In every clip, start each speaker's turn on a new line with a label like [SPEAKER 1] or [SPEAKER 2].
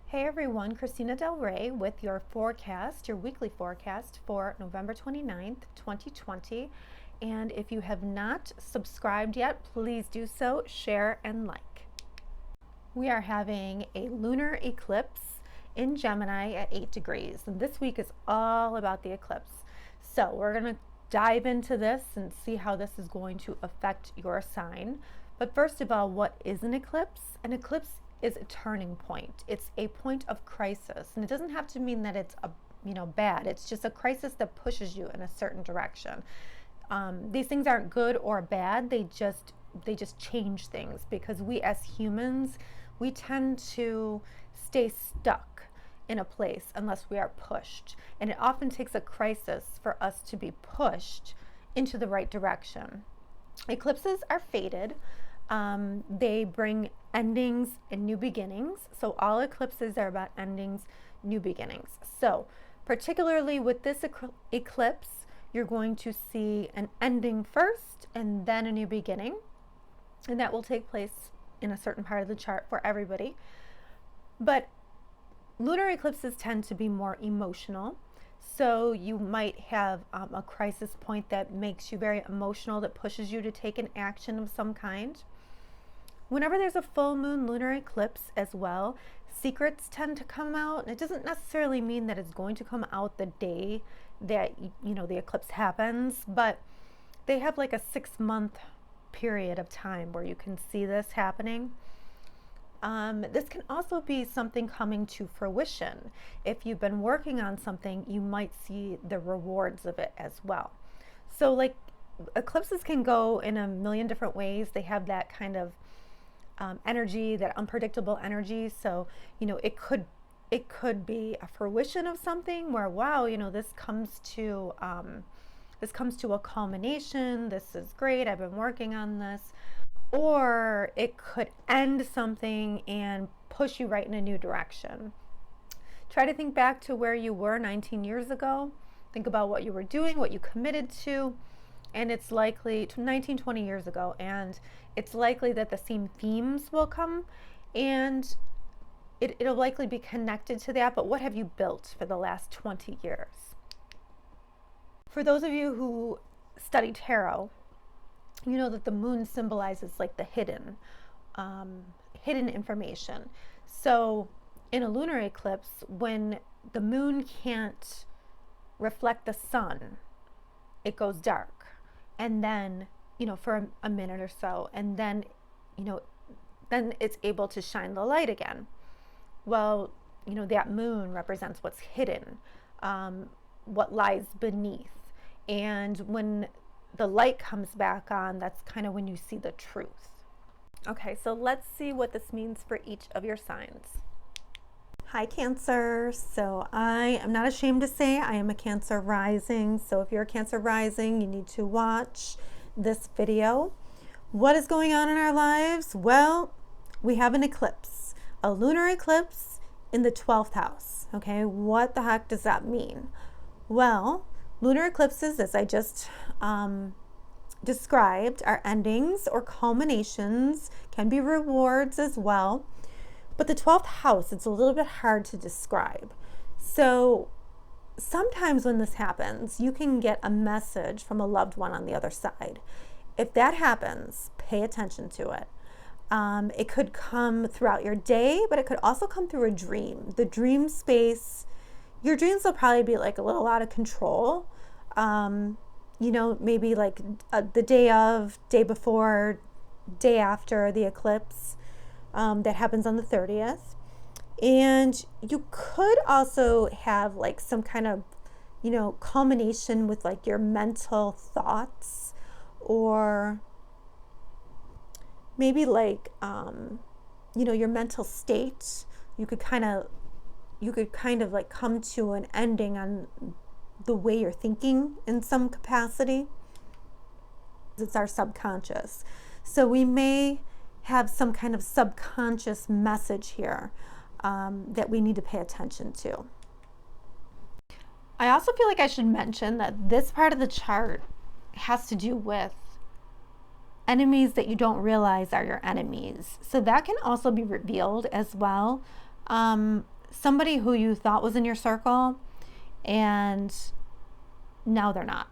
[SPEAKER 1] Hey everyone, Christina Del Rey with your forecast, your weekly forecast for November 29th, 2020. And if you have not subscribed yet, please do so, share and like. We are having a lunar eclipse in Gemini at 8 degrees. And this week is all about the eclipse. So we're going to dive into this and see how this is going to affect your sign. But first of all, what is an eclipse? An eclipse is a turning point. It's a point of crisis, and it doesn't have to mean that it's bad. It's just a crisis that pushes you in a certain direction. These things aren't good or bad. They just change things, because we as humans, we tend to stay stuck in a place unless we are pushed, and it often takes a crisis for us to be pushed into the right direction. Eclipses are fated. They bring endings and new beginnings. So all eclipses are about endings, new beginnings. So particularly with this eclipse, you're going to see an ending first and then a new beginning. And that will take place in a certain part of the chart for everybody. But lunar eclipses tend to be more emotional. So you might have a crisis point that makes you very emotional, that pushes you to take an action of some kind. Whenever there's a full moon lunar eclipse as well, secrets tend to come out. It doesn't necessarily mean that it's going to come out the day that the eclipse happens, but they have like a 6-month period of time where you can see this happening. This can also be something coming to fruition. If you've been working on something, you might see the rewards of it as well. So like eclipses can go in a million different ways. They have that kind of energy, that unpredictable energy. So it could be a fruition of something where, wow, this comes to a culmination. This is great. I've been working on this. Or it could end something and push you right in a new direction. Try to think back to where you were 19 years ago. Think about what you were doing, what you committed to, and it's likely 20 years ago, and it's likely that the same themes will come, and it'll likely be connected to that. But what have you built for the last 20 years? For those of you who study tarot, you know that the moon symbolizes like the hidden information. So in a lunar eclipse, when the moon can't reflect the sun, it goes dark. And then, for a minute or so, and then, then it's able to shine the light again. Well, that moon represents what's hidden, what lies beneath. And when the light comes back on, that's kind of when you see the truth. Okay, so let's see what this means for each of your signs. Hi, Cancer. So I am not ashamed to say I am a Cancer rising. So if you're a Cancer rising, you need to watch this video. What is going on in our lives? Well, we have an eclipse, a lunar eclipse in the 12th house. Okay, what the heck does that mean? Well, lunar eclipses, as I just described, are endings or culminations, can be rewards as well. But the 12th house, it's a little bit hard to describe. So sometimes when this happens, you can get a message from a loved one on the other side. If that happens, pay attention to it. It could come throughout your day, but it could also come through a dream. The dream space, your dreams will probably be like a little out of control. Maybe like the day of, day before, day after the eclipse. That happens on the 30th. And you could also have like some kind of, culmination with like your mental thoughts, or maybe like, your mental state. You could kind of like come to an ending on the way you're thinking in some capacity. It's our subconscious. So we may have some kind of subconscious message here that we need to pay attention to. I also feel like I should mention that this part of the chart has to do with enemies that you don't realize are your enemies. So that can also be revealed as well. somebody who you thought was in your circle, and now they're not.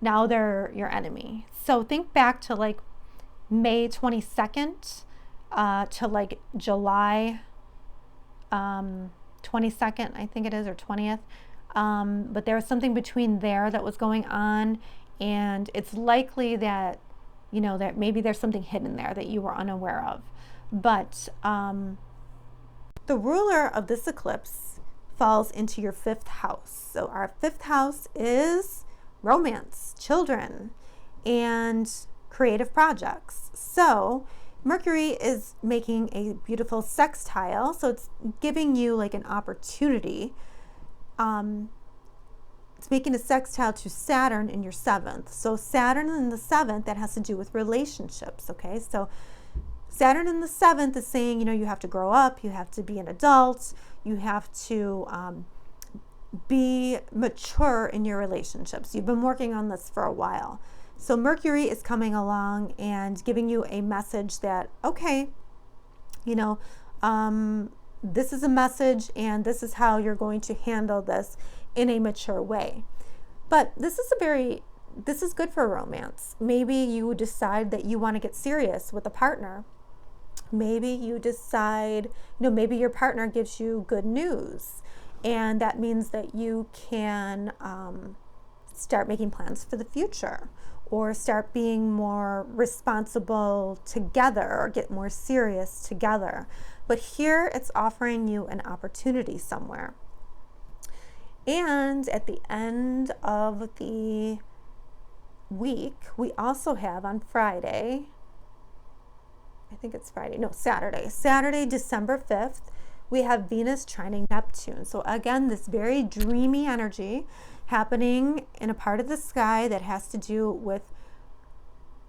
[SPEAKER 1] Now they're your enemy. So think back to like May 22nd to like July 22nd, I think it is, or 20th. But there was something between there that was going on, and it's likely that, you know, that maybe there's something hidden there that you were unaware of. But the ruler of this eclipse falls into your 5th house. So our 5th house is romance, children, and creative projects. So Mercury is making a beautiful sextile, so it's giving you like an opportunity. It's making a sextile to Saturn in your 7th. So Saturn in the 7th, that has to do with relationships, okay? So Saturn in the 7th is saying, you know, you have to grow up, you have to be an adult, you have to be mature in your relationships. You've been working on this for a while. So Mercury is coming along and giving you a message that, okay, you know, this is a message and this is how you're going to handle this in a mature way. But this is good for romance. Maybe you decide that you want to get serious with a partner. Maybe you decide, you know, maybe your partner gives you good news, and that means that you can start making plans for the future, or start being more responsible together, or get more serious together. But here it's offering you an opportunity somewhere. And at the end of the week, we also have on Friday, I think it's Friday, no, Saturday, December 5th, we have Venus trining Neptune. So again, this very dreamy energy happening in a part of the sky that has to do with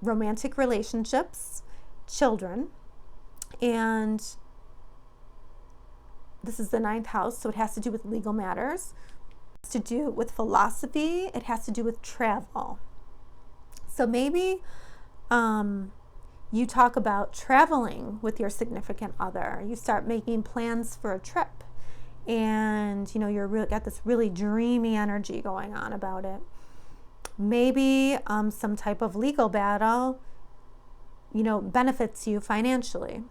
[SPEAKER 1] romantic relationships, children, and this is the 9th house, so it has to do with legal matters. It has to do with philosophy. It has to do with travel. So maybe you talk about traveling with your significant other. You start making plans for a trip, and you know, you're got this really dreamy energy going on about it. Maybe some type of legal battle, you know, benefits you financially.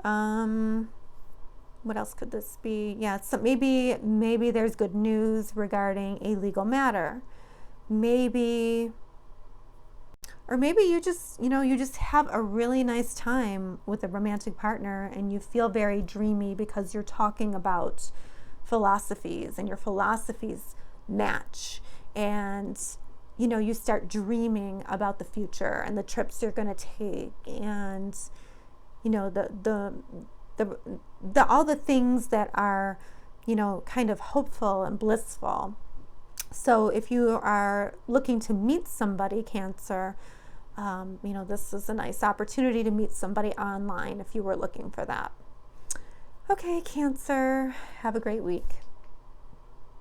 [SPEAKER 1] What else could this be? Yeah, so maybe there's good news regarding a legal matter. Maybe you just, you know, you just have a really nice time with a romantic partner and you feel very dreamy because you're talking about philosophies and your philosophies match, and you know, you start dreaming about the future and the trips you're going to take, and you know, the all the things that are, you know, kind of hopeful and blissful. So if you are looking to meet somebody, Cancer, you know, this is a nice opportunity to meet somebody online if you were looking for that. Okay, Cancer, have a great week.